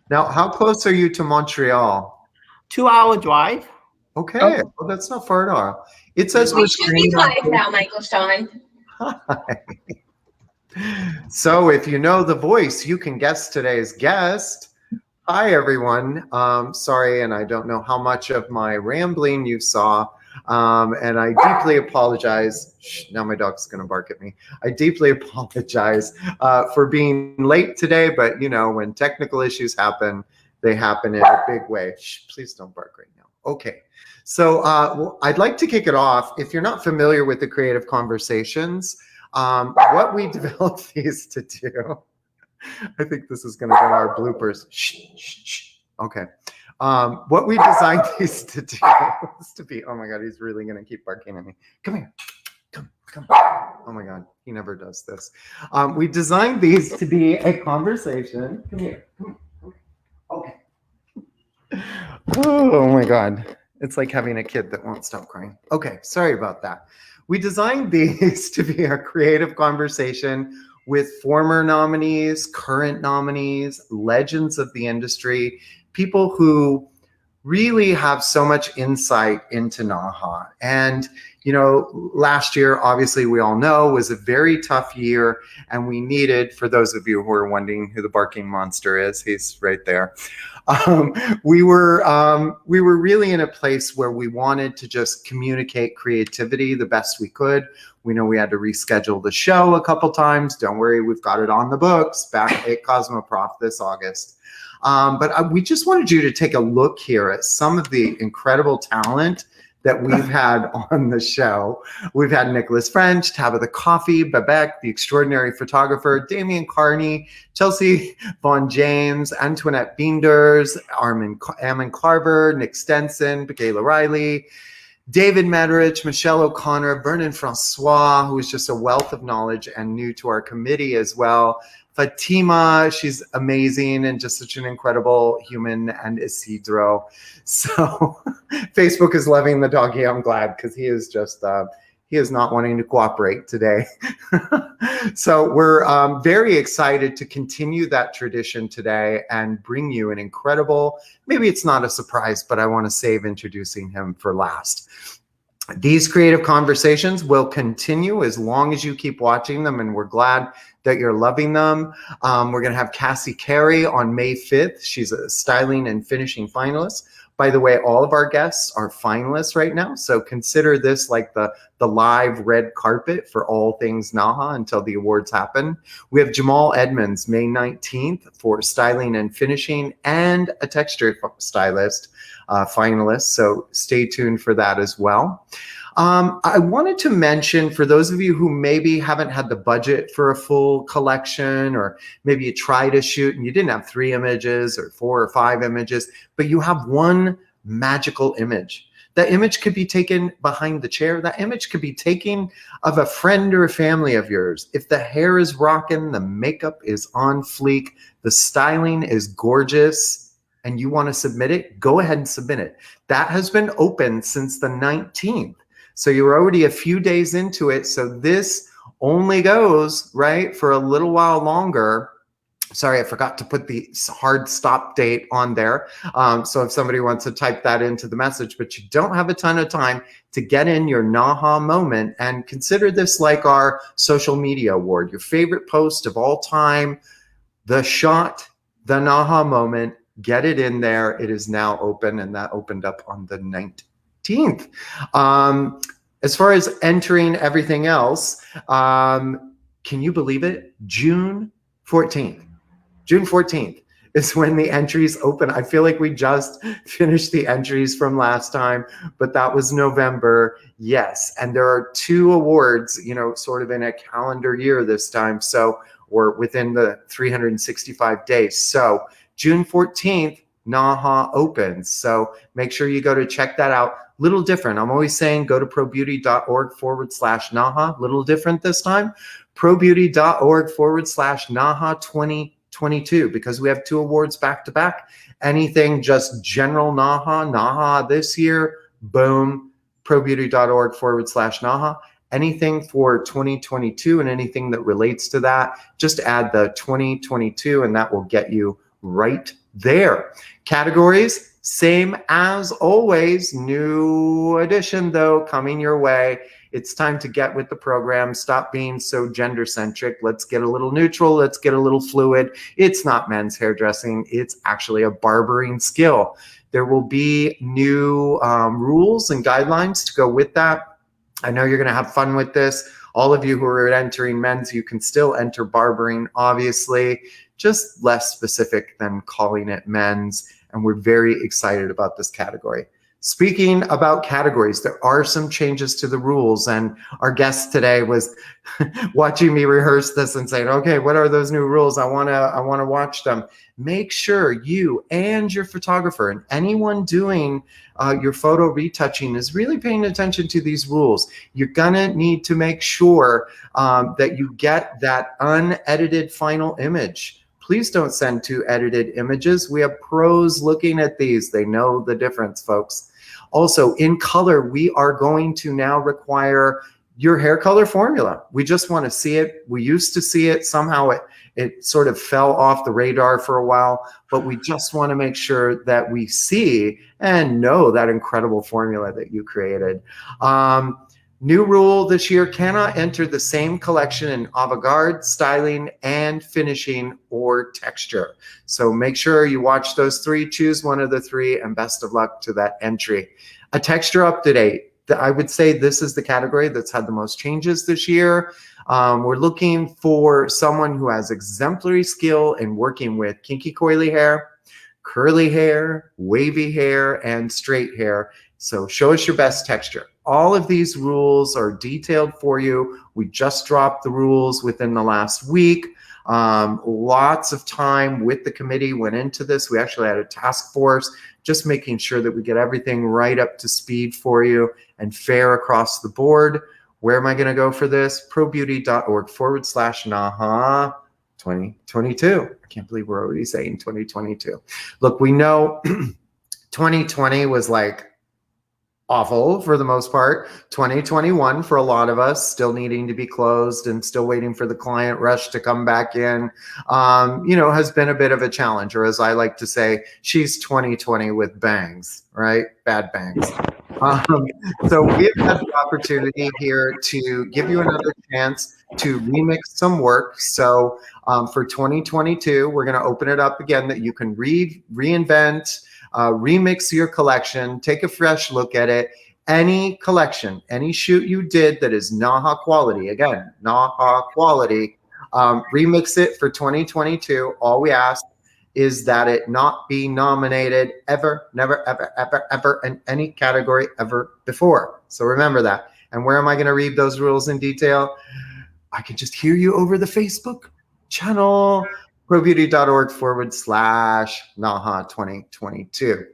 Now, how close are you to Montreal? 2 hour drive. Okay, well, that's not far at all. It says We we're should be screening on live now, Michael Shaun. Hi. So if you know the voice, you can guess today's guest. Hi, everyone. Sorry, and I don't know how much of my rambling you saw. And I deeply apologize. Shh, now my dog's going to bark at me. I deeply apologize for being late today, but you know, when technical issues happen, they happen in a big way. Shh, please don't bark right now. Okay. So well, I'd like to kick it off. If you're not familiar with the Creative Conversations, what we developed these to do, I think this is going to go our bloopers. Shh, shh, shh. Okay. What we designed these to do is to be, oh my God, he's really going to keep barking at me. Come here. Come. Oh my God, he never does this. We designed these to be a conversation. Come here. Okay. Oh my God. It's like having a kid that won't stop crying. Okay, sorry about that. We designed these to be a creative conversation with former nominees, current nominees, legends of the industry, people who really have so much insight into NAHA. And, you know, last year, obviously, we all know, was a very tough year. And we needed, for those of you who are wondering who the barking monster is, he's right there. We were really in a place where we wanted to just communicate creativity the best we could. We know we had to reschedule the show a couple times. Don't worry, we've got it on the books back at Cosmoprof this August. But we just wanted you to take a look here at some of the incredible talent that we've had on the show. We've had Nicholas French, Tabitha Coffey, Babek, the extraordinary photographer, Damian Carney, Chelsea Von James, Antoinette Beenders, Ammon Carver, Nick Stenson, Michaela Riley, David Mederich, Michelle O'Connor, Vernon Francois, who is just a wealth of knowledge and new to our committee as well. Fatima, she's amazing and just such an incredible human, and Isidro. So Facebook is loving the doggy. I'm glad because he is just, he is not wanting to cooperate today. So we're very excited to continue that tradition today and bring you an incredible, maybe it's not a surprise, but I want to save introducing him for last. These creative conversations will continue as long as you keep watching them, and we're glad that you're loving them. We're going to have Cassie Carey on May 5th. She's a styling and finishing finalist. By the way, all of our guests are finalists right now, so consider this like the live red carpet for all things NAHA until the awards happen. We have Jamal Edmonds, May 19th, for styling and finishing, and a texture stylist finalist, so stay tuned for that as well. I wanted to mention, for those of you who maybe haven't had the budget for a full collection, or maybe you try to shoot and you didn't have 3 images or 4 or 5 images, but you have one magical image. That image could be taken behind the chair. That image could be taken of a friend or a family of yours. If the hair is rocking, the makeup is on fleek, the styling is gorgeous, and you want to submit it, go ahead and submit it. That has been open since the 19th. So you're already a few days into it. So this only goes, right, for a little while longer. Sorry, I forgot to put the hard stop date on there. So if somebody wants to type that into the message, but you don't have a ton of time to get in your NAHA moment, and consider this like our social media award, your favorite post of all time, the shot, the NAHA moment, get it in there. It is now open, and that opened up on the 19th. As far as entering everything else, can you believe it? June 14th. June 14th is when the entries open. I feel like we just finished the entries from last time, but that was November. Yes, and there are 2 awards, you know, sort of in a calendar year this time. So we're within the 365 days. So June 14th, NAHA opens. So make sure you go to check that out. Little different. I'm always saying go to probeauty.org/NAHA. Little different this time. probeauty.org/NAHA 2022, because we have 2 awards back to back. Anything just general NAHA this year, boom, probeauty.org/NAHA. Anything for 2022 and anything that relates to that, just add the 2022 and that will get you right there. Categories, same as always. New addition though coming your way. It's time to get with the program. Stop being so gender centric. Let's get a little neutral. Let's get a little fluid. It's not men's hairdressing. It's actually a barbering skill. There will be new rules and guidelines to go with that. I know you're going to have fun with this. All of you who are entering men's, you can still enter barbering, obviously, just less specific than calling it men's. And we're very excited about this category. Speaking about categories, there are some changes to the rules, and our guest today was watching me rehearse this and saying, okay, what are those new rules? I wanna watch them. Make sure you and your photographer and anyone doing your photo retouching is really paying attention to these rules. You're gonna need to make sure that you get that unedited final image. Please don't send 2 edited images. We have pros looking at these. They know the difference, folks. Also, in color, we are going to now require your hair color formula. We just want to see it. We used to see it. Somehow it sort of fell off the radar for a while, but we just want to make sure that we see and know that incredible formula that you created. New rule this year, cannot enter the same collection in avant-garde, styling, and finishing or texture. So make sure you watch those 3, choose one of the 3, and best of luck to that entry. A texture up-to-date. I would say this is the category that's had the most changes this year. We're looking for someone who has exemplary skill in working with kinky coily hair, curly hair, wavy hair, and straight hair. So show us your best texture. All of these rules are detailed for you. We just dropped the rules within the last week. Lots of time with the committee went into this. We actually had a task force just making sure that we get everything right up to speed for you and fair across the board. Where am I going to go for this? probeauty.org/NAHA 2022. I can't believe we're already saying 2022. Look, we know 2020 was like awful for the most part. 2021 for a lot of us, still needing to be closed and still waiting for the client rush to come back in, has been a bit of a challenge, or as I like to say, she's 2020 with bangs, right? Bad bangs. So we've had the opportunity here to give you another chance to remix some work. So for 2022, we're going to open it up again that you can reinvent, remix your collection, take a fresh look at it. Any collection, any shoot you did that is NAHA quality, again, NAHA quality, remix it for 2022. All we ask is that it not be nominated ever, never, ever, ever, ever in any category ever before. So remember that. And where am I going to read those rules in detail? I can just hear you over the Facebook channel, probeauty.org/NAHA 2022.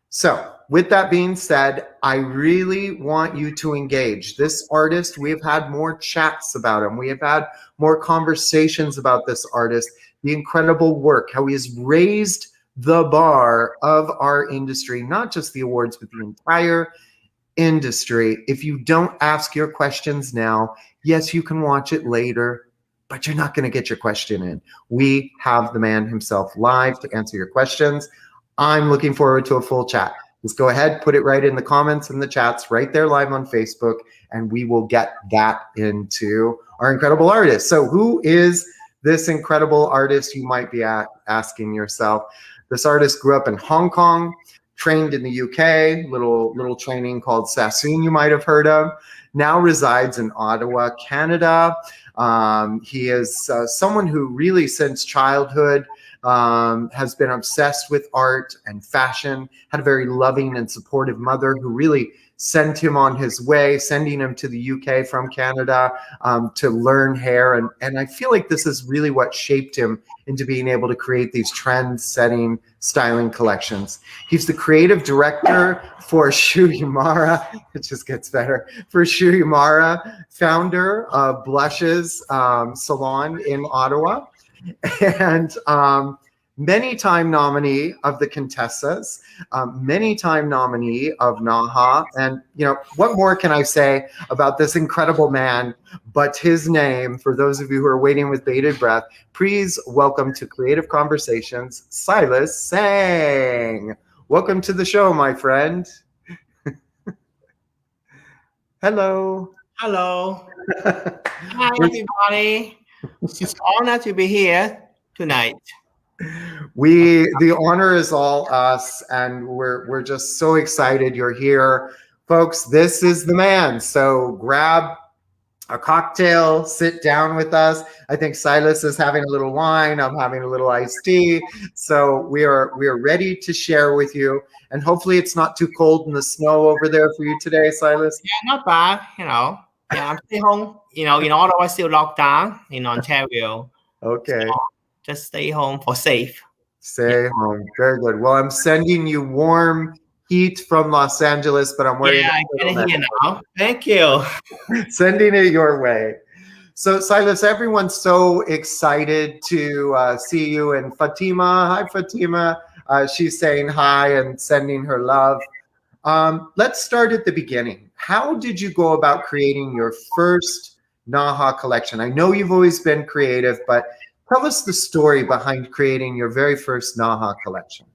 So with that being said, I really want you to engage. This artist, we have had more chats about him. We have had more conversations about this artist, the incredible work, how he has raised the bar of our industry, not just the awards, but the entire industry. If you don't ask your questions now, yes, you can watch it later, but you're not going to get your question in. We have the man himself live to answer your questions. I'm looking forward to a full chat. Just go ahead, put it right in the comments and the chats right there live on Facebook, and we will get that into our incredible artist. So who is this incredible artist, you might be asking yourself? This artist grew up in Hong Kong, trained in the UK, little training called Sassoon you might have heard of, now resides in Ottawa, Canada. He is someone who really since childhood has been obsessed with art and fashion, had a very loving and supportive mother who really sent him on his way, sending him to the UK from Canada to learn hair. And I feel like this is really what shaped him into being able to create these trend-setting styling collections. He's the creative director for Shuyamara, it just gets better, for Shuyamara, founder of Blushes Salon in Ottawa. And many-time nominee of the Contessas, many-time nominee of NAHA. And, what more can I say about this incredible man but his name? For those of you who are waiting with bated breath, please welcome to Creative Conversations, Silas Tsang. Welcome to the show, my friend. Hello. Hello. Hi, everybody. It's an honor to be here tonight. The honor is all us, and we're just so excited you're here. Folks, this is the man. So grab a cocktail, sit down with us. I think Silas is having a little wine. I'm having a little iced tea. So we are ready to share with you. And hopefully it's not too cold in the snow over there for you today, Silas. Yeah, not bad, Yeah, I'm stay home. Ottawa still locked down in Ontario. Okay. So just stay home for safe. Stay home. Very good. Well, I'm sending you warm heat from Los Angeles, but I'm wearing I can hear now. Thank you. Sending it your way. So, Silas, everyone's so excited to see you. And Fatima, hi, Fatima. She's saying hi and sending her love. Let's start at the beginning. How did you go about creating your first NAHA collection? I know you've always been creative, but tell us the story behind creating your very first NAHA collection.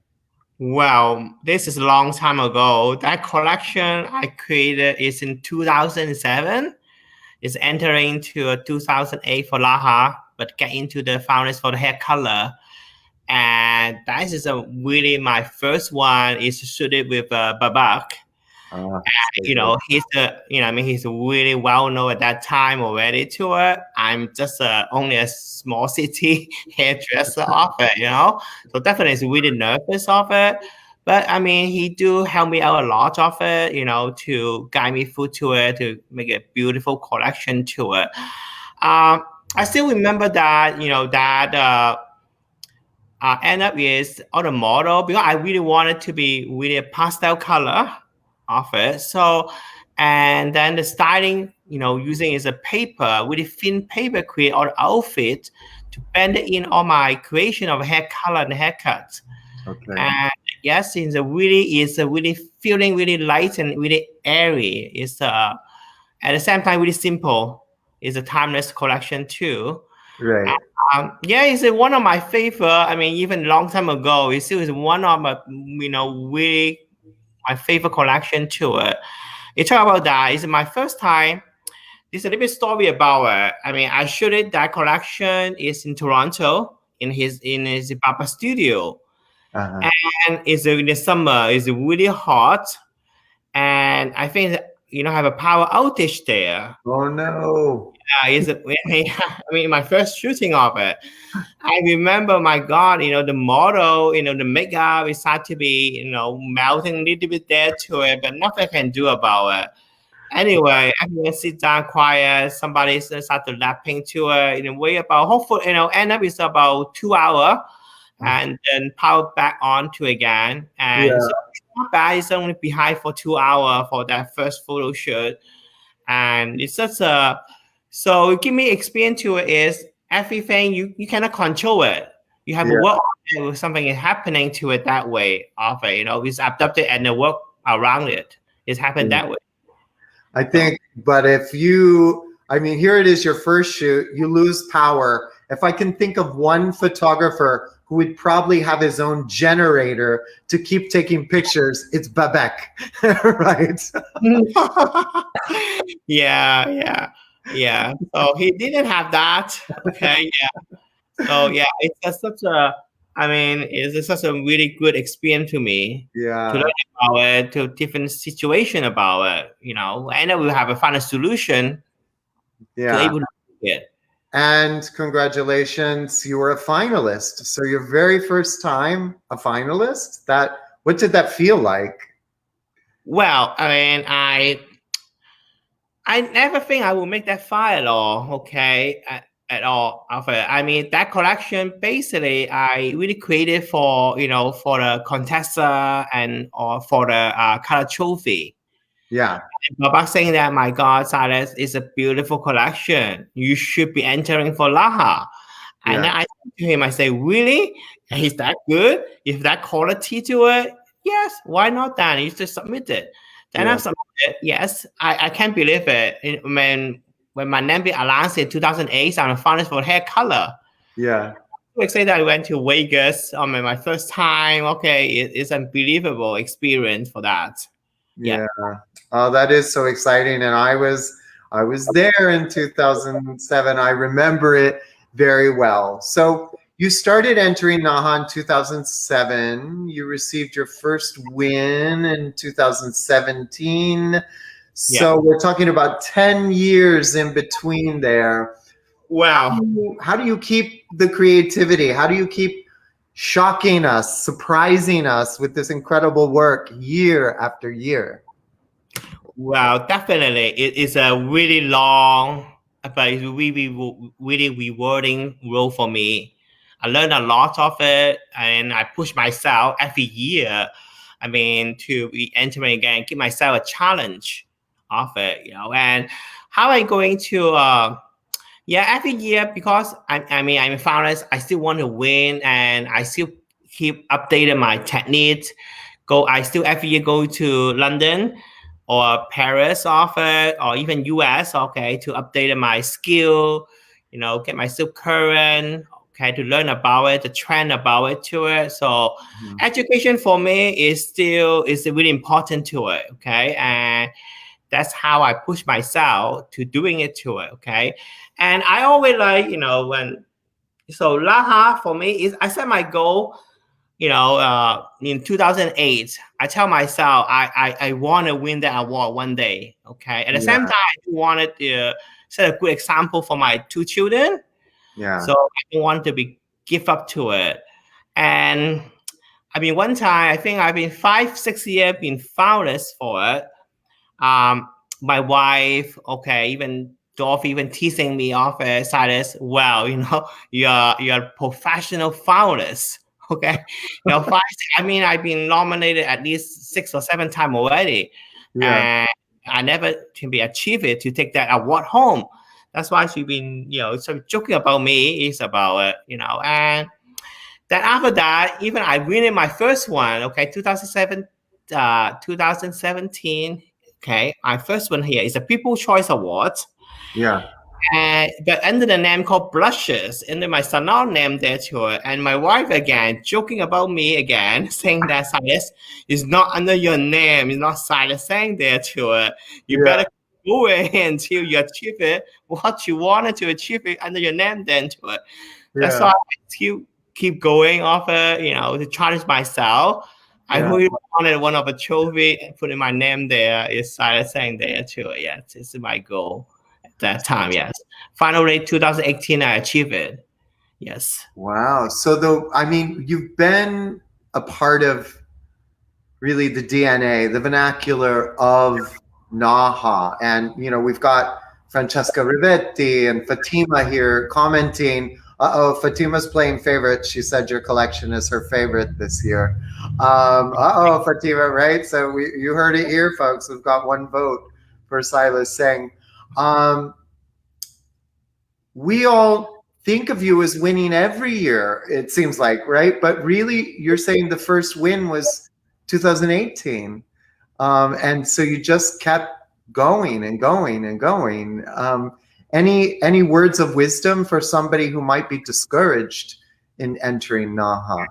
Well, this is a long time ago. That collection I created is in 2007. It's entering to 2008 for NAHA, but get into the founders for the hair color. And that is really my first one is shooted with Babak. He's really well known at that time already to it. I'm just only a small city hairdresser of it, So definitely is really nervous of it. But he do help me out a lot of it, to guide me through to it, to make a beautiful collection to it. I still remember that, end up is on the model because I really wanted to be really a pastel color of it. So, and then the styling, using is a paper, really thin paper, create all the outfit to blend in all my creation of hair color and haircut. Okay. And yes, it's a really feeling really light and really airy. It's at the same time really simple. It's a timeless collection too. Right. It's one of my favorite. Even a long time ago, it still is one of my, really my favorite collection to it. You talk about that. It's my first time. There's a little bit story about it. I shot it. That collection is in Toronto in his barber studio. Uh-huh. And it's in the summer. It's really hot, and I think have a power outage there. Oh no! Yeah, my first shooting of it. I remember, my God, the model, the makeup is started to be, melting a little bit there to it, but nothing I can do about it. Anyway, I can sit down quiet. Somebody started lapping to it in a way about hopefully, end up is about 2 hours. And then power back on to again. And so it's not bad. It's only behind for 2 hours for that first photo shoot. And it's such so it give me experience to it is everything you cannot control it. You have to work on it with something is happening to it that way of it, it's adapted and the work around it. It's happened that way. I think, but if here it is, your first shoot, you lose power. If I can think of one photographer who would probably have his own generator to keep taking pictures, it's Babak, right? Yeah. So he didn't have that. Okay, yeah. So yeah, it's just such a. It's such a really good experience to me. Yeah. To learn about it, to different situation about it, and then we have a final solution. Yeah. To able to do it. And congratulations, you were a finalist. So your very first time a finalist. What did that feel like? Well, I never think I will make that far at all. Okay, at all of it. That collection basically I really created for for the contessa and or for the color trophy. Yeah. Babak saying that, my God, Silas, is a beautiful collection. You should be entering for NAHA. And Yeah. then I said to him, I say, really? Is that good? If that quality to it? Yes, why not then? You just submit it. Then I Yeah. submitted. Yes, I can't believe it. When my name be announced in 2008, I'm finalist for hair color. Yeah. So excited I went to Vegas my first time. Okay, it's an unbelievable experience for that. Yeah. Oh, that is so exciting. And I was there in 2007. I remember it very well. So you started entering NAHA in 2007. You received your first win in 2017. Yeah. So we're talking about 10 years in between there. Wow. How do you keep the creativity? How do you keep shocking us, surprising us with this incredible work year after year? Well, definitely, it is a really long, but it's really rewarding role for me. I learned a lot of it, and I push myself every year. To be entering again, give myself a challenge of it, And how am I going to? Every year because I'm a founder. I still want to win, and I still keep updating my techniques. I still every year go to London or Paris often, or even US, okay, to update my skill, get myself current, okay, to learn about it, the trend about it to it. So education for me is really important to it, okay? And that's how I push myself to doing it to it, okay? And I always so NAHA for me is I set my goal in 2008, I tell myself I want to win that award one day. Okay. At the same time, I wanted to set a good example for my two children. Yeah. So I don't want to give up to it. And one time I think I've been 5-6 years been founders for it. My wife, okay, even Dorothy even teasing me off Silas. Well, you're professional founders. Okay, I've been nominated at least 6 or 7 times already, and I never can be achieved it to take that award home. That's why she's been, sort of joking about me is about it, and then after that, even I win my first one, okay, 2017, okay, my first one here is a People Choice Award. Yeah. But under the name called Blushes, under my salon name there to it, and my wife again joking about me again, saying that Silas is not under your name, it's not Silas Tsang there to it. You better go until you achieve it, what you wanted to achieve it under your name then to it. That's why I keep going off it, to challenge myself. I really wanted one of a trophy and putting my name there is Silas Tsang there too. Yes, this is my goal. That time, yes. Finally, 2018, I achieved it. Yes. Wow. So you've been a part of really the DNA, the vernacular of NAHA. And, we've got Francesca Rivetti and Fatima here commenting. Fatima's playing favorite. She said your collection is her favorite this year. Fatima, right? So you heard it here, folks. We've got one vote for Silas Tsang. We all think of you as winning every year, it seems like, right? But really, you're saying the first win was 2018. And so you just kept going and going and going. Any words of wisdom for somebody who might be discouraged in entering NAHA?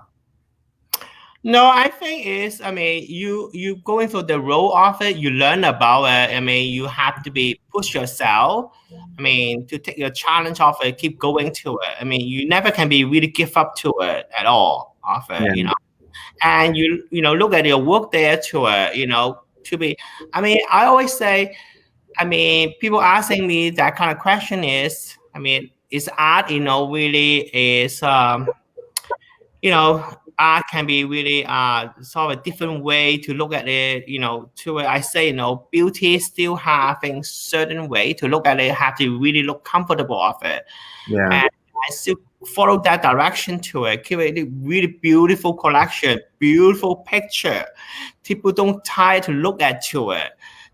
No, I think you going through the role of it, you learn about it. You have to push yourself. To take your challenge of it, keep going to it. You never can be really give up to it at all of it, And you look at your work there to it, to be. I always say, people asking me that kind of question is art, really is art can be really sort of a different way to look at it, to it. I say, beauty still having certain way to look at it, have to really look comfortable of it. Yeah. And I still follow that direction to it. Keep it a really beautiful collection, beautiful picture. People don't try to look at to it.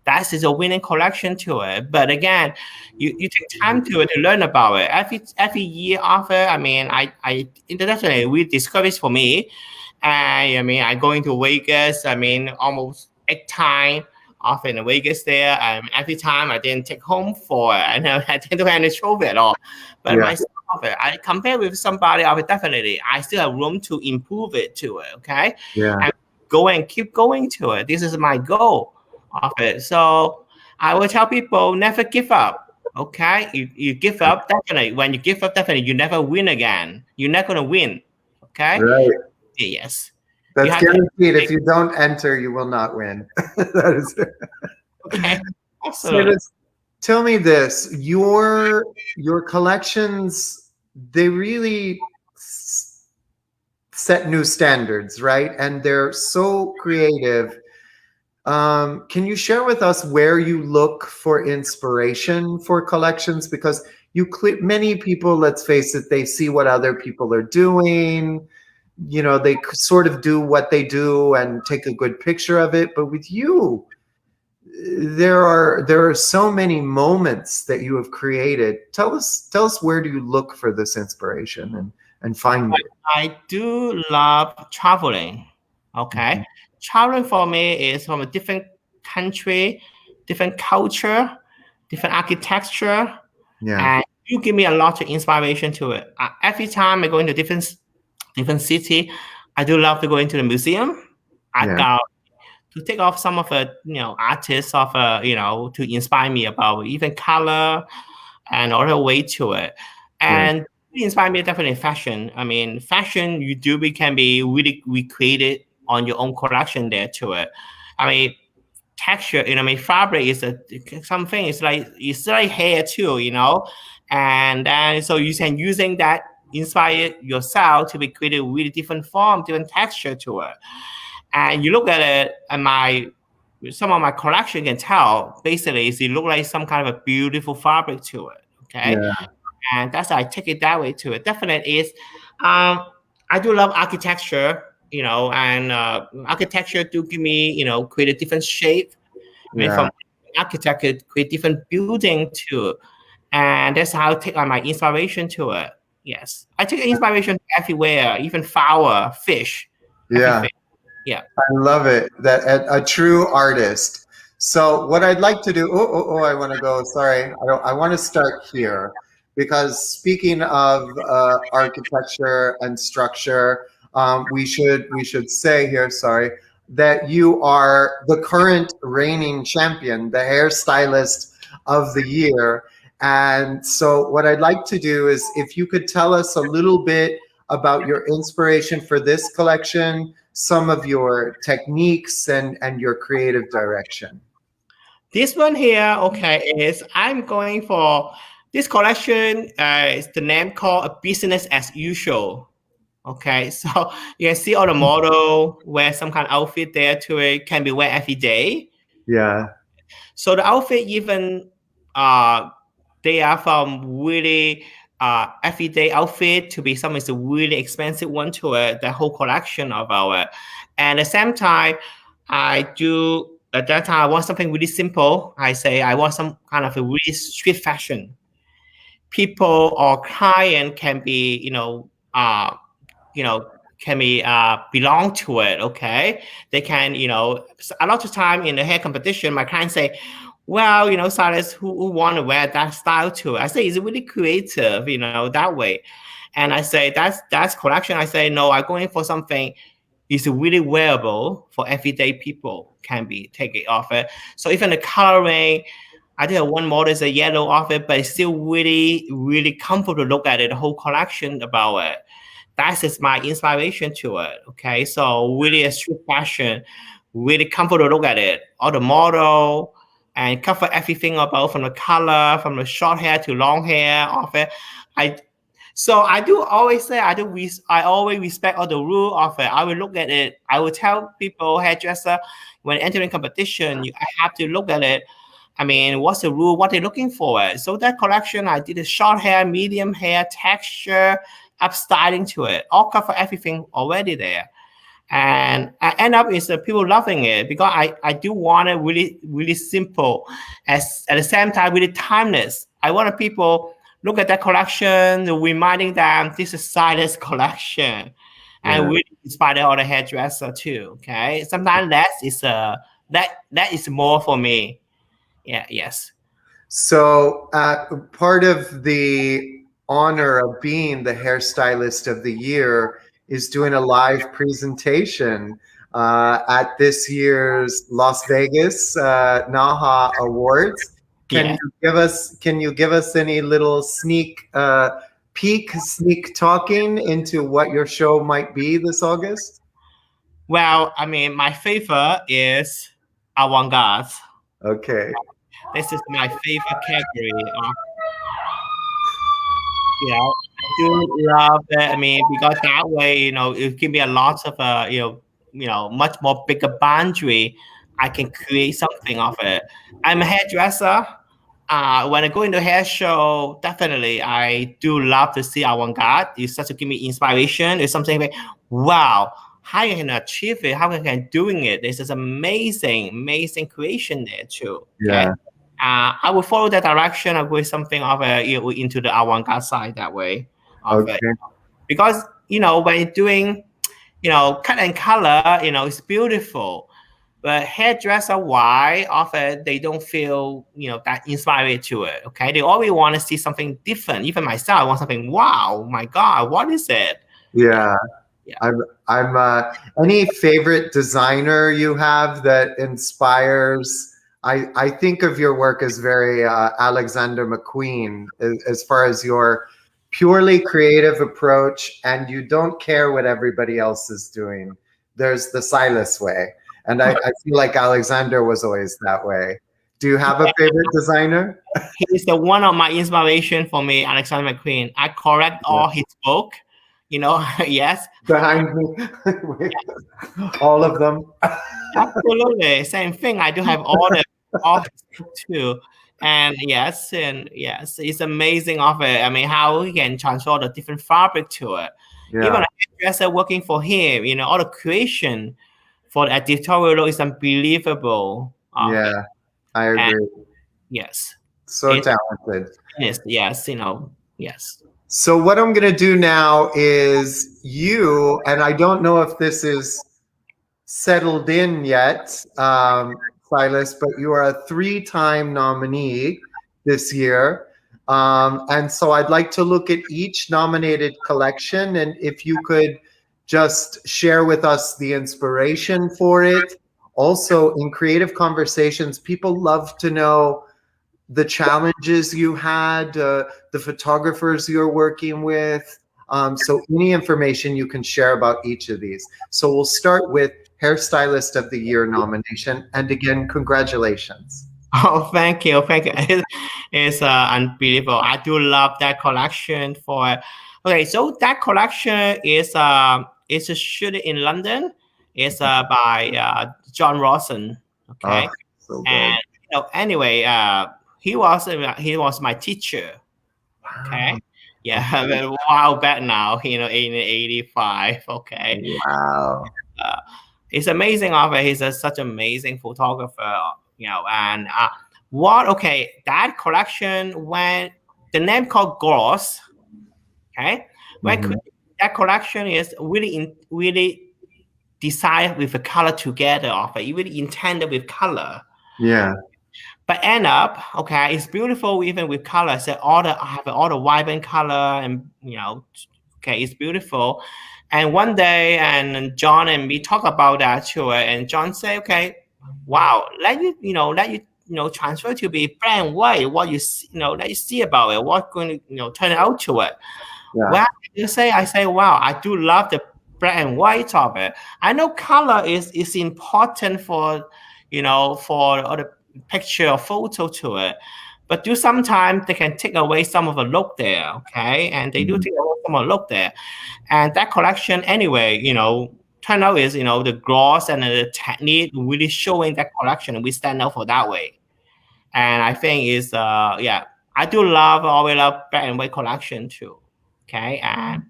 that is a winning collection to it. But again, you take time to learn about it. Every year after, I mean, I internationally we discover for me. And I mean, I going to Vegas. I mean, almost 8 times off in Vegas there. Every time I didn't take home for it. I know I didn't have any trophy at all. But Yeah. myself, I compare with somebody of it, definitely. I still have room to improve it to it. Okay. Yeah. And go and keep going to it. This is my goal of it. So I will tell people never give up. Okay. You give up, definitely. When you give up, definitely you never win again. You're not gonna win. Okay. Right. Yes. That's guaranteed. If you don't enter, you will not win. That is it. Okay. Absolutely. Tell me this: your collections, they really set new standards, right? And they're so creative. Can you share with us where you look for inspiration for collections? Because many people, let's face it, they see what other people are doing. You know, they sort of do what they do and take a good picture of it. But with you, there are so many moments that you have created. Tell us where do you look for this inspiration and find it? I do love traveling. Okay. Mm-hmm. Traveling for me is from a different country, different culture, different architecture. Yeah. And you give me a lot of inspiration to it. Every time I go into different city, I do love to go into the museum. I got to take off some of the artists of to inspire me about even color and other way to it. And inspire me definitely fashion. I mean, fashion can be really recreated on your own collection there to it. I mean, texture, fabric is something. It's like hair too, and then so you can using that inspire yourself to be created really different form, different texture to it. And you look at it, and some of my collection can tell basically it look like some kind of a beautiful fabric to it. Okay. Yeah. And that's I take it that way to it. Definitely is. I do love architecture, and architecture do give me, create a different shape. I mean, from architecture, create different building too, and that's how I take my inspiration to it. Yes, I take inspiration everywhere, even flower, fish. Yeah. Everything. Yeah. I love it. That a true artist. So what I'd like to do, I want to go, sorry. I want to start here because speaking of architecture and structure, we should say here, sorry, that you are the current reigning champion, the hairstylist of the year. And so what I'd like to do is if you could tell us a little bit about your inspiration for this collection, some of your techniques and your creative direction. This one here, okay, is I'm going for this collection. Is the name called a business as usual. Okay, so you can see all the model wear some kind of outfit there to it, can be wear every day. Yeah. So the outfit even they are from really everyday outfit to be some is a really expensive one to it, the whole collection of our. And at the same time, at that time I want something really simple. I say I want some kind of a really street fashion. People or client can be, can be belong to it. Okay, they can, a lot of time in the hair competition, my clients say, well, Silas, who want to wear that style too? I say, it's really creative, that way. And I say, that's collection. I say, no, I'm going for something is really wearable for everyday people, can be take it off it. So even the coloring, I did one model is a yellow of it, but it's still really, really comfortable to look at it, the whole collection about it. That is my inspiration to it. Okay, so really a street fashion, really comfortable to look at it. All the model and cover everything about from the color, from the short hair to long hair of it. So I do always say I always respect all the rule of it. I will look at it. I will tell people hairdresser when entering competition, I have to look at it. I mean, what's the rule? What they're looking for? So that collection, I did a short hair, medium hair, texture, up styling to it. All cover everything already there. And I end up is people loving it because I do want it really simple, as at the same time really timeless. I want people look at that collection, reminding them this is Silas collection, and really inspire all the hairdresser too. Okay, sometimes that is more for me. Yeah. Yes. So part of the honor of being the hairstylist of the year is doing a live presentation at this year's Las Vegas NAHA Awards. Yeah. Can you give us any little sneak talking into what your show might be this August? Well, I mean, my favorite is avant-garde. Okay. This is my favorite category of, I do love that. I mean, because that way, it give me a lot of, much more bigger boundary. I can create something of it. I'm a hairdresser. When I go into hair show, definitely I do love to see avant-garde. It's such to give me inspiration. It's something like, wow, how you can achieve it? How you can doing it? This is amazing creation there too. Okay? Yeah. I will follow that direction of with something of into the avant-garde side that way. Okay. Because when you're doing cut and color, it's beautiful. But hairdresser why often they don't feel that inspired to it. Okay, they always want to see something different. Even myself, I want something. Wow, my God, what is it? Yeah. I'm any favorite designer you have that inspires? I think of your work as very Alexander McQueen as far as your purely creative approach, and you don't care what everybody else is doing. There's the Silas way, and I feel like Alexander was always that way. Do you have a favorite designer? He's the one of my inspiration for me, Alexander McQueen. I correct all his book. Yes. Behind me, all of them. Absolutely, same thing. I do have all too, and yes, it's amazing of it. I mean, how he can transfer the different fabric to it. Yeah. Even a hairdresser working for him, all the creation for the editorial is unbelievable. Yeah, I agree. And yes, so talented. Yes, yes. So what I'm going to do now is and I don't know if this is settled in yet, Silas, but you are a 3-time nominee this year. And so I'd like to look at each nominated collection, and if you could just share with us the inspiration for it. Also, in creative conversations, people love to know the challenges you had, the photographers you're working with. So any information you can share about each of these. So we'll start with Hairstylist of the Year nomination. And again, congratulations. Oh, thank you. It's unbelievable. I do love that collection okay, so that collection is a shoot in London. It's by John Rawson. Okay. Oh, so good. And anyway, he was my teacher. Okay. Wow. Yeah, a while back now, in 1985. Okay. Wow. It's amazing of it. He's such an amazing photographer, and that collection, when the name called Gloss, okay, that collection is really designed with the color together of it. You really intended with color. Yeah. But end up, okay, it's beautiful even with color. So I have all the vibrant color, and okay, it's beautiful. And one day, and John and me talk about that too, and John say, okay, wow, let you transfer to be black and white. What you see, let you see about it. What's going to turn out to it. Yeah. Well, I say, wow, I do love the black and white of it. I know color is important for other picture or photo to it, but sometimes they can take away some of the look there, okay? And they do take away some of the look there. And that collection anyway, turn out is, the gloss and the technique really showing that collection, and we stand out for that way. And I think is, I always love black and white collection too, okay? And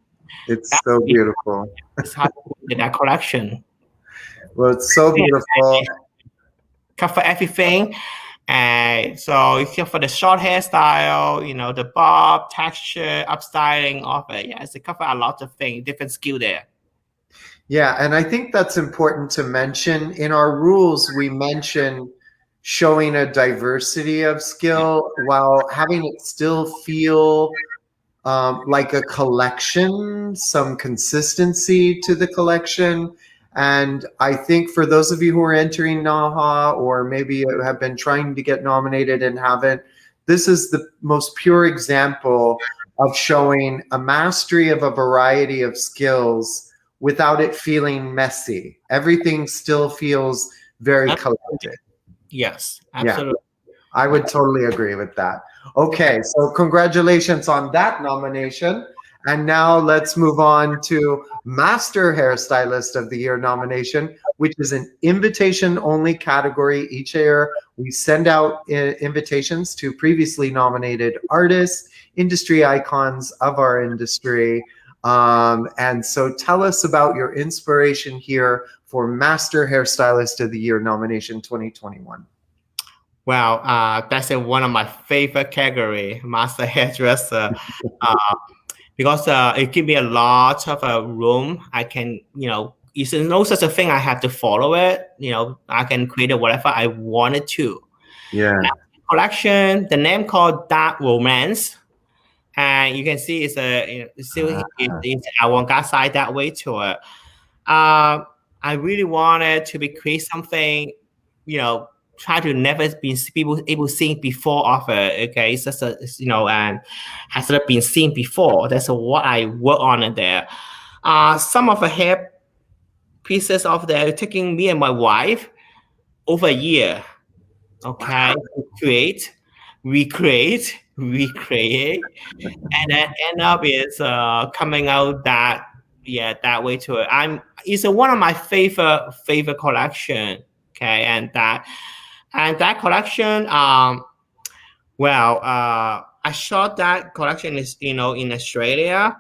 it's so beautiful. It's hard to put in that collection. Well, it's so beautiful. Cover everything. And so you cover the short hairstyle, the bob, texture, upstyling of it. Yes, it cover a lot of things, different skill there. Yeah, and I think that's important to mention. In our rules, we mention showing a diversity of skill while having it still feel like a collection, some consistency to the collection. And I think for those of you who are entering NAHA or maybe have been trying to get nominated and haven't, this is the most pure example of showing a mastery of a variety of skills without it feeling messy. Everything still feels very collected. Yes, Yeah. absolutely. I would totally agree with that. Okay, so congratulations on that nomination. And now let's move on to Master Hairstylist of the Year nomination, which is an invitation-only category. Each year, we send out invitations to previously nominated artists, industry icons of our industry. And so tell us about your inspiration here for Master Hairstylist of the Year nomination 2021. Well, that's one of my favorite category, master hairdresser, because it gives me a lot of room. I can, it's no such a thing I have to follow it. I can create whatever I wanted to. Yeah. Collection, the name called Dark Romance, and you can see it's it's avant-garde side that way to it. I really wanted to create something, try to never been people able seen before of it. Okay, it's just and has not been seen before. That's what I work on it there. Some of the hair pieces of there taking me and my wife over a year. Okay, create, recreate, and then end up is coming out that way to it. It's one of my favorite collection. Okay, and that collection, I shot that collection is in Australia,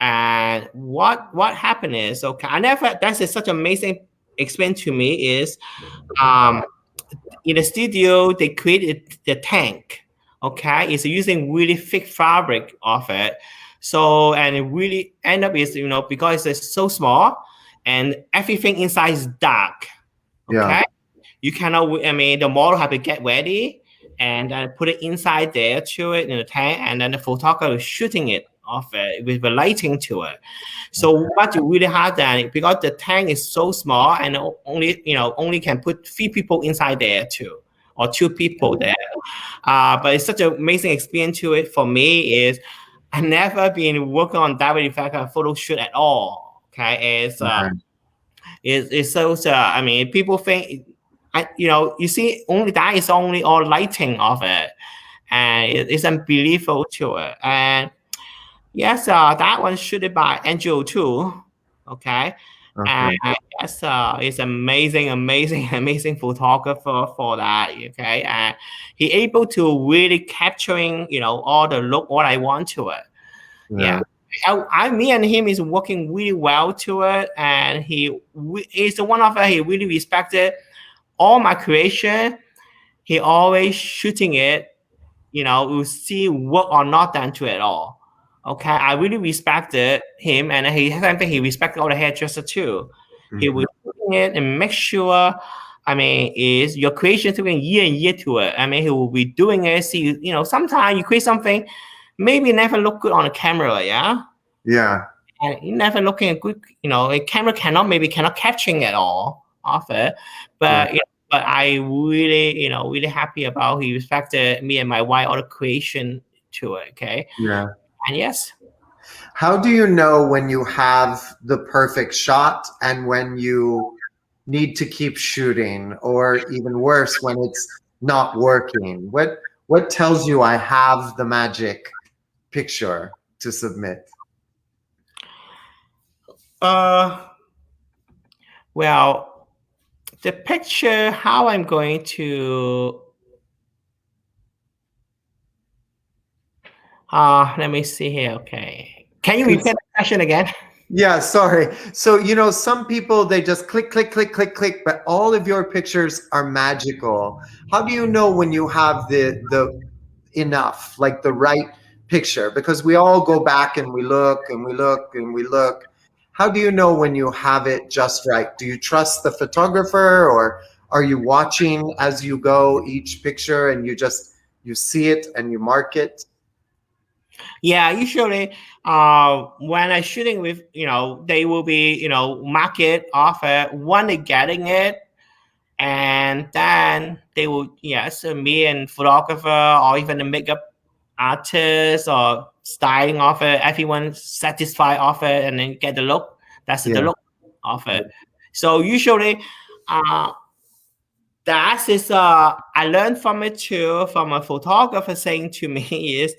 and what happened is, okay, that's such amazing experience to me is in the studio they created the tank. Okay, it's using really thick fabric of it. So, and it really end up is, because it's so small and everything inside is dark. Okay. Yeah. You cannot, the model have to get ready and then put it inside there to it in the tank, and then the photographer is shooting it off it with the lighting to it. So what you really have then, because the tank is so small and only can put 3 people inside there too, or 2 people there. But it's such an amazing experience to it for me is I never been working on direct effect photo shoot at all. Okay, it's so people think you see only that is only all lighting of it, and it's unbelievable to it. And yes, that one shooted by Angel too. Okay. And yes, it's amazing photographer for that. Okay, and he able to really capturing all the look what I want to it. Yeah. Me and him is working really well to it, and he is one of he really respected all my creation. He always shooting it, we'll see work or not done to it at all. Okay, I really respected him, and he respected all the hairdresser too. He will doing it and make sure. Is your creation taking year and year to it? He will be doing it. See, sometimes you create something, maybe never look good on the camera. Yeah. Yeah. And you never looking good. A camera cannot capturing at all of it, but. But I really, really happy about he respected me and my wife all the creation to it. Okay. Yeah. And yes. How do you know when you have the perfect shot and when you need to keep shooting, or even worse, when it's not working? What tells you I have the magic picture to submit? Well, the picture, how I'm going to let me see here. Okay, can you repeat the question again? Yeah, sorry. So, some people, they just click, click, click, click, click, but all of your pictures are magical. How do you know when you have the enough, like the right picture? Because we all go back and we look and we look and we look. How do you know when you have it just right? Do you trust the photographer, or are you watching as you go each picture and you see it and you mark it? Yeah, usually, when I shooting with, they will be, market offer when they getting it, and then they will, yes, me and photographer or even the makeup artist or styling of it, everyone satisfied of it, and then get the look. That's the Yeah. look of it. So usually, uh, that is I learned from it too, from a photographer saying to me is,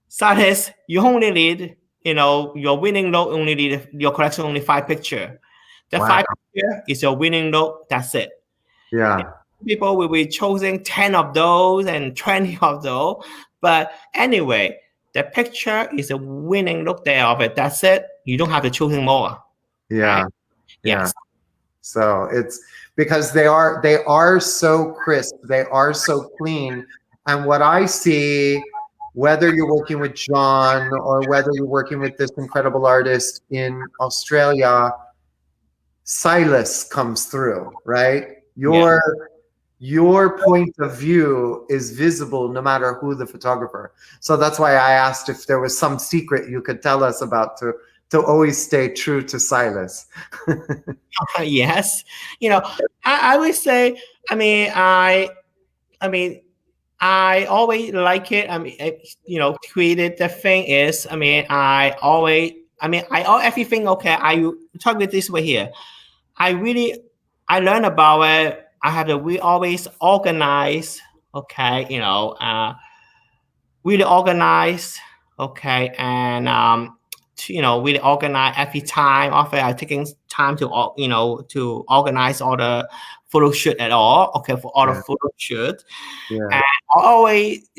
Silas, you only need, your winning look only need your collection only 5 picture. The Wow. 5 picture is your winning look. That's it. Yeah. People will be choosing 10 of those and 20 of those. But anyway, the picture is a winning look there of it. That's it. You don't have to choosing more. Yeah. Right? Yeah. Yes. So it's because they are so crisp, they are so clean. And what I see, whether you're working with John or whether you're working with this incredible artist in Australia, Silas comes through, right? Yeah. Your point of view is visible no matter who the photographer. So that's why I asked if there was some secret you could tell us about to always stay true to Silas. Yes. I would say, I mean, I mean, I always like it. I mean, created the thing is, everything okay. I talk with this way here. I learn about it. We always organize. Okay, really organize. Okay, and really organize every time. Often I taking time to organize all the photo shoot at all. Okay, for all the Yeah. photo shoot. Yeah. And always,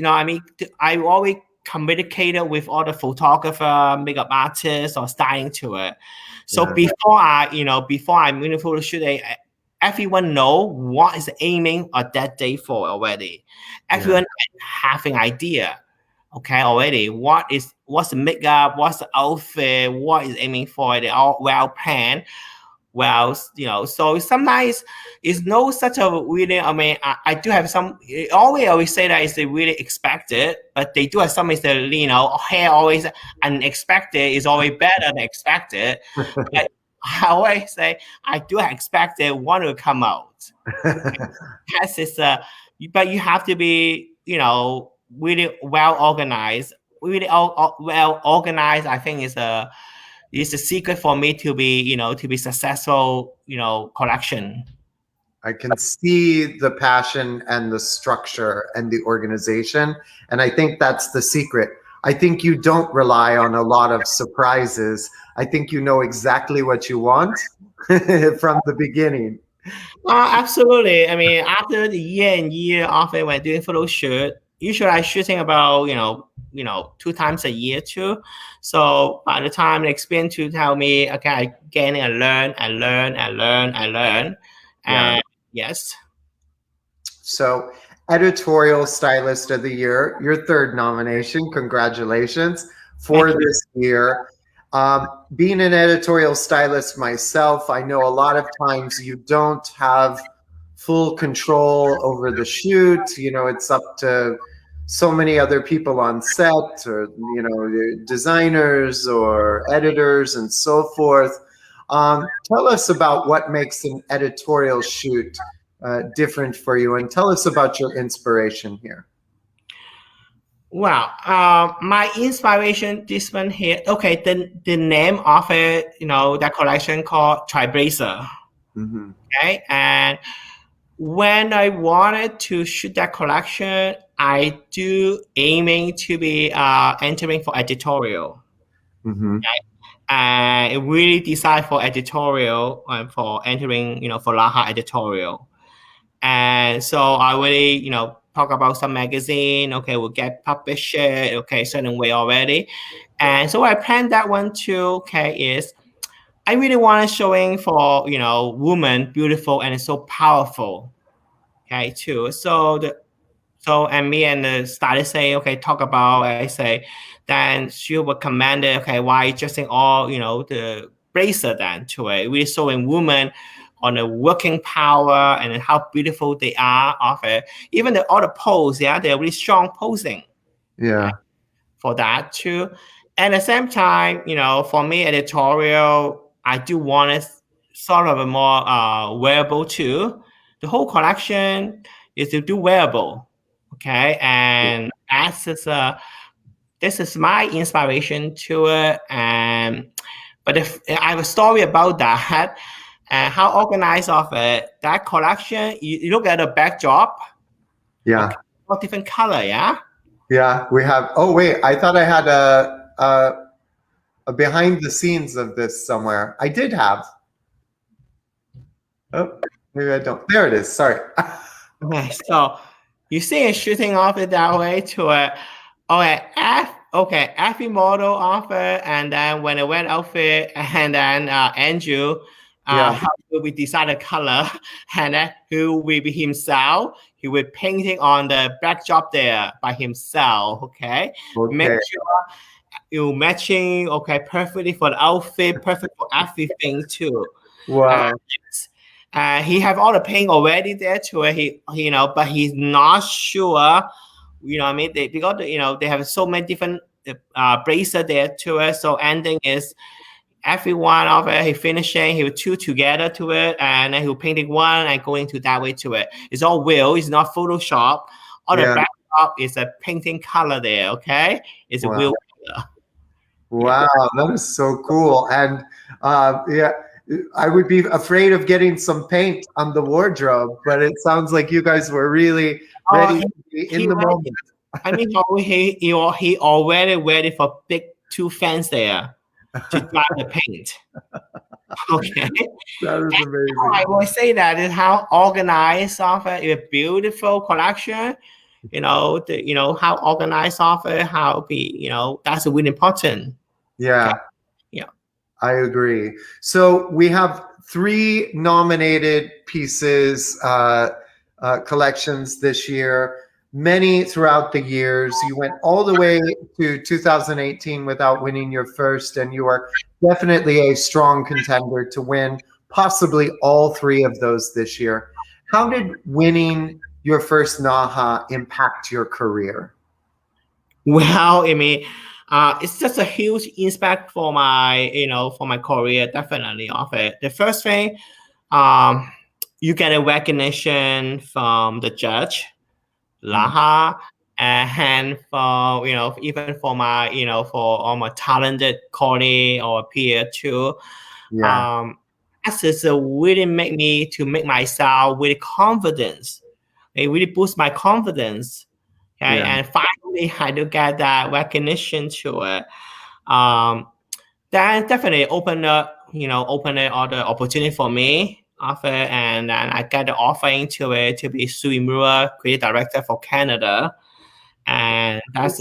I always communicated with all the photographer, makeup artists, or styling to it. So Yeah. before I meaningful shoot, everyone know what is aiming at that day for already. Everyone having idea, okay, already. What's the makeup, what's the outfit, what is aiming for? They all well planned. Well, so sometimes it's no such a really. I do have some. Always say that it's really expected, but they do have some is the hair always unexpected is always better than expected. But I always say I do expect it one will come out. Yes, but you have to be really well organized. Really well organized. I think is a secret for me to be successful, collection. I can see the passion and the structure and the organization. And I think that's the secret. I think you don't rely on a lot of surprises. I think you know exactly what you want from the beginning. Absolutely. I mean, after the year and year of it, when doing photo shoot, usually I shooting about 2 times a year too. So by the time the experience to tell me, okay, I gain and learn and learn and learn and learn, Yeah. and yes. So, Editorial Stylist of the Year, your third nomination. Congratulations Thank for you. this year. Being an editorial stylist myself, I know a lot of times you don't have full control over the shoot. It's up to so many other people on set, or designers or editors and so forth. Tell us about what makes an editorial shoot different for you, and tell us about your inspiration here. Well, my inspiration this one here. Okay, the name of it, that collection called Trailblazer. Mm-hmm. Okay, and when I wanted to shoot that collection, I do aiming to be entering for editorial. Mm-hmm. And it really designed for editorial and for entering, for NAHA Editorial. And so I really, talk about some magazine, okay, will get published, okay, certain way already. And so I planned that one too, okay, is I really want to showing for, woman, beautiful and so powerful, okay, too. So and me and the stylist say, okay, talk about, I say, then she will command it, okay, why dressing all, the bracer then to it. Really showing women on the working power and how beautiful they are of it. Even all the pose, yeah, they're really strong posing. Yeah. Okay, for that too. And at the same time, for me, editorial, I do want it sort of a more wearable too. The whole collection is to do wearable. Okay, and as this is my inspiration to it. And but if I have a story about that and how organized of it, that collection, you look at the backdrop. Yeah. Okay, all different color, yeah. Yeah, we have. Oh wait, I thought I had a behind the scenes of this somewhere. I did have. Oh, maybe I don't. There it is. Sorry. Okay, so you see it shooting off it that way to a every model of it, and then when it went outfit, and then Andrew, Yeah. how will we decide the color, and then who will be himself. He will painting on the backdrop there by himself. Okay, make Okay. sure you matching. Okay, perfectly for the outfit, perfect for everything too. Wow. He have all the paint already there to it. He but he's not sure. What I mean, because they have so many different bracer there to it. So ending is every one of it. He finishing. He will two together to it, and then he'll painting one and going to that way to it. It's all real. It's not Photoshop. All the backdrop is a painting color there. Okay, it's a real color. Wow, that is so cool. And yeah, I would be afraid of getting some paint on the wardrobe, but it sounds like you guys were really ready to be in the moment. I mean, he already ready for big two fans there to dry the paint. Okay, That is amazing. I will say that is how organized of it, a beautiful collection. How organized of it, how be, that's really important. Yeah. Okay. Yeah. I agree. So we have 3 nominated pieces, collections this year, many throughout the years. You went all the way to 2018 without winning your first, and you are definitely a strong contender to win possibly all 3 of those this year. How did winning your first NAHA impact your career? Well, I mean, it's just a huge impact for my, for my career, definitely of it. The first thing, you get a recognition from the judge, NAHA, and for, even for my, for all my talented colleague or peer too. Yeah. That is really make myself really confidence. It really boosts my confidence. Okay, Yeah. and finally I do get that recognition to it. That definitely opened up all the opportunity for me of it, and then I got the offering to it to be Sui Mura creative director for Canada, and that's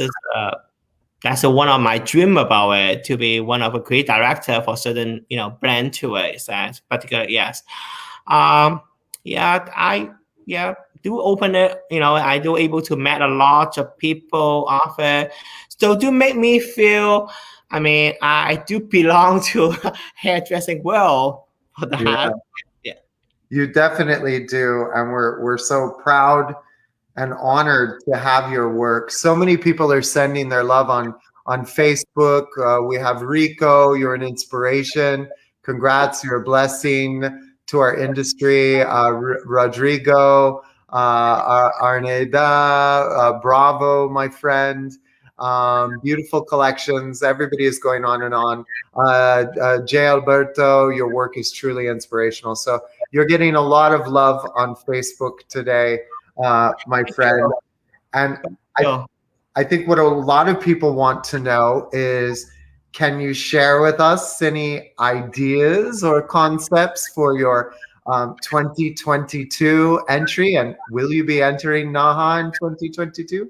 one of my dream about it, to be one of a creative director for certain brand to it. So particular, yes. I do open it, I do able to meet a lot of people of it. So do make me feel, I mean, I do belong to hairdressing world for that. Yeah. You definitely do, and we're so proud and honored to have your work. So many people are sending their love on Facebook. We have Rico, you're an inspiration. Congrats, you're a blessing to our industry. Rodrigo, Arneda, bravo, my friend. Beautiful collections. Everybody is going on and on. J. Alberto, your work is truly inspirational. So you're getting a lot of love on Facebook today, my friend. And I think what a lot of people want to know is, can you share with us any ideas or concepts for your 2022 entry, and will you be entering NAHA in 2022?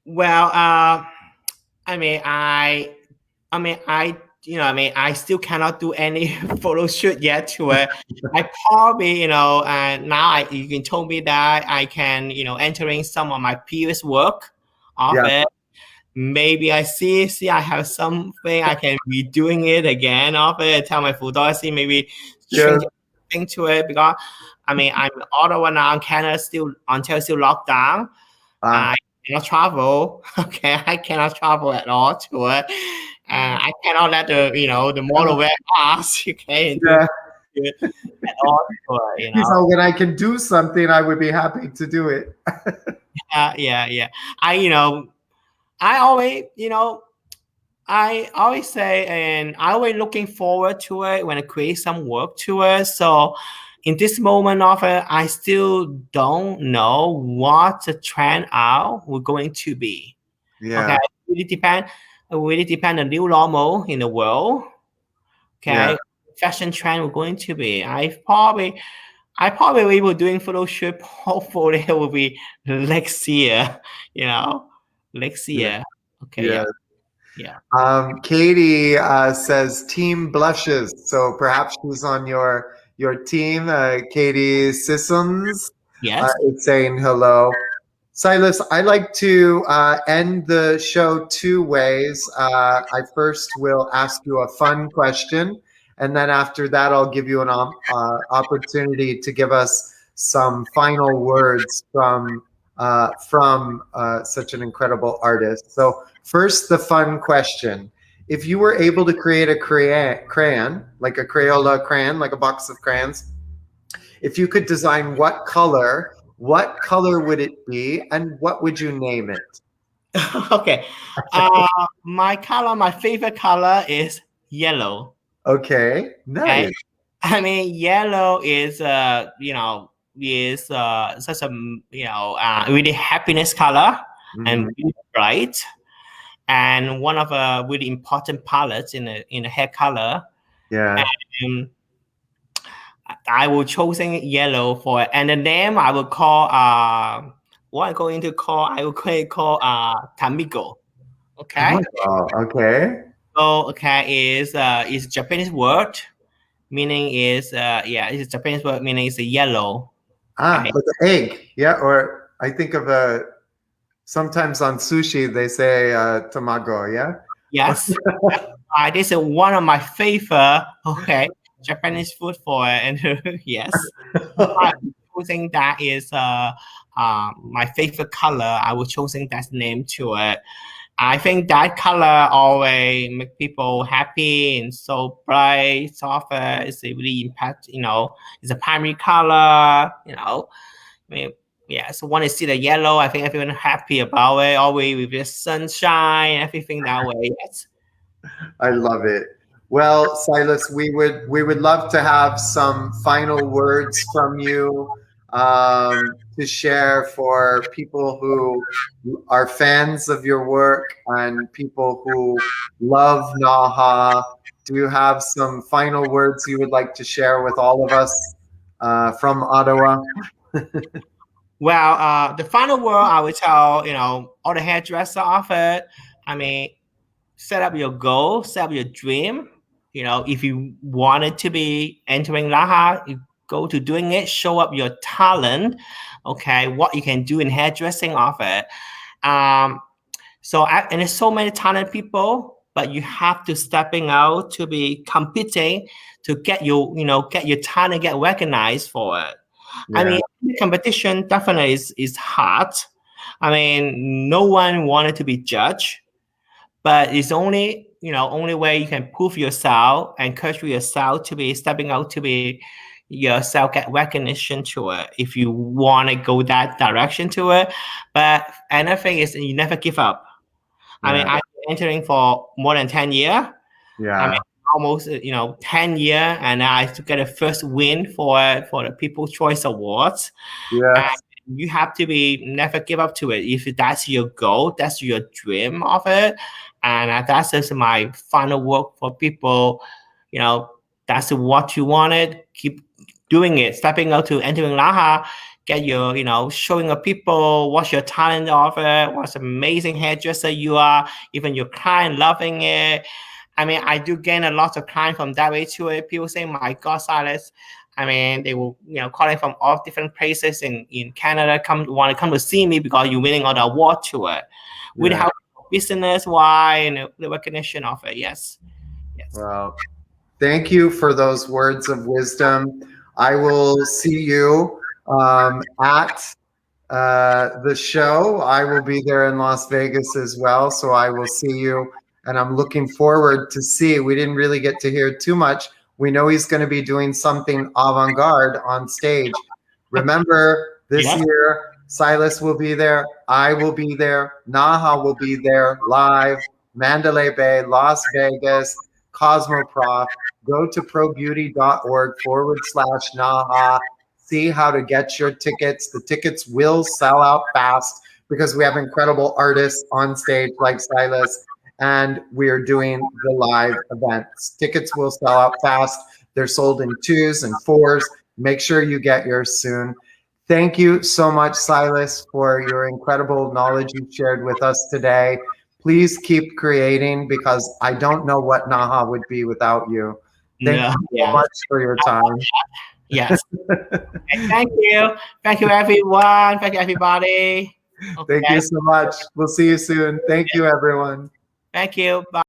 Well, I still cannot do any photo shoot yet to it. I probably, now you can told me that I can, entering some of my previous work of Yeah. it. Maybe I see I have something I can be doing it again of it. Tell my photography maybe Yeah. change thing to it, because I'm in Ottawa now, Canada still locked down. I cannot travel. Okay, I cannot travel at all to it, and I cannot let the model wear mask. Okay, and do it at all to it. So when I can do something, I would be happy to do it. Yeah. I always, I always say, and I always looking forward to it when I create some work to it. So in this moment of it, I still don't know what the trend out we're going to be. Yeah. Okay, it really depend on new normal in the world. Okay, Yeah. fashion trend we're going to be. I probably will be doing photo shoot. Hopefully it will be next year. Next year. Okay, Yeah. yeah. Katie says team blushes. So perhaps she's on your team. Katie Sissons Yes. is saying hello. Silas, I like to end the show two ways. I first will ask you a fun question, and then after that, I'll give you an opportunity to give us some final words from such an incredible artist. So first, the fun question. If you were able to create a crayon, like a Crayola crayon, like a box of crayons, if you could design what color would it be, and what would you name it? Okay. My favorite color is yellow. Okay, Okay. nice. Yellow is such a really happiness color and Mhm. really bright, and one of a really important palettes in the hair color. Yeah. And I will choosing yellow for it. And the name I will call what I'm going to call I will call Tamigo. Okay. Oh, okay. So okay is a Japanese word meaning is it's a Japanese word meaning is yellow. Okay. Like an egg. Yeah, or I think of a sometimes on sushi they say tamago. Yeah. Yes. This is one of my favorite Japanese food for it. And yes. I choosing that is my favorite color. I will choosing that name to it. I think that color always make people happy and so bright, soft. It's a really impact. It's a primary color. So when I see the yellow, I think everyone happy about it. Always with the sunshine, everything that way. Yes. I love it. Well, Silas, we would love to have some final words from you to share for people who are fans of your work and people who love NAHA. Do you have some final words you would like to share with all of us from Ottawa? Well, the final word I will tell all the hairdresser of it. Set up your goal, set up your dream. If you wanted to be entering NAHA, you go to doing it, show up your talent, okay, what you can do in hairdressing of it. And there's so many talented people, but you have to stepping out to be competing to get your talent get recognized for it. Yeah. The competition definitely is hard. No one wanted to be judged, but it's only way you can prove yourself, encourage yourself to be stepping out to be yourself, get recognition to it if you want to go that direction to it. But another thing is you never give up. Yeah. I've been entering for more than 10 years. Yeah. Almost 10 years, and I to get a first win for the People's Choice Awards. Yes. And you have to be never give up to it. If that's your goal, that's your dream of it, and that's just my final work for people. That's what you wanted. keep doing it, stepping out to entering NAHA, get your, showing the people what's your talent of it, what's amazing hairdresser you are, even your client loving it. I mean, I do gain a lot of clients from that way too. People say, my God, Silas. I mean, they will, calling from all different places in Canada, want to come to see me because you're winning all the award to it. With help business, why, and the recognition of it. Yes. Well, thank you for those words of wisdom. I will see you at the show. I will be there in Las Vegas as well, so I will see you, and I'm looking forward to see. We didn't really get to hear too much. We know he's going to be doing something avant-garde on stage. Remember, this year, Silas will be there, I will be there, NAHA will be there live, Mandalay Bay, Las Vegas, Cosmoprof. Go to probeauty.org/NAHA. See how to get your tickets. The tickets will sell out fast because we have incredible artists on stage like Stylist, and we're doing the live events. Tickets will sell out fast. They're sold in 2s and 4s. Make sure you get yours soon. Thank you so much, Silas, for your incredible knowledge you shared with us today. Please keep creating, because I don't know what NAHA would be without you. Thank you so much for your time. Yes. Thank you. Thank you, everyone. Thank you, everybody. Thank you so much. We'll see you soon. Thank you, everyone. Thank you. Bye.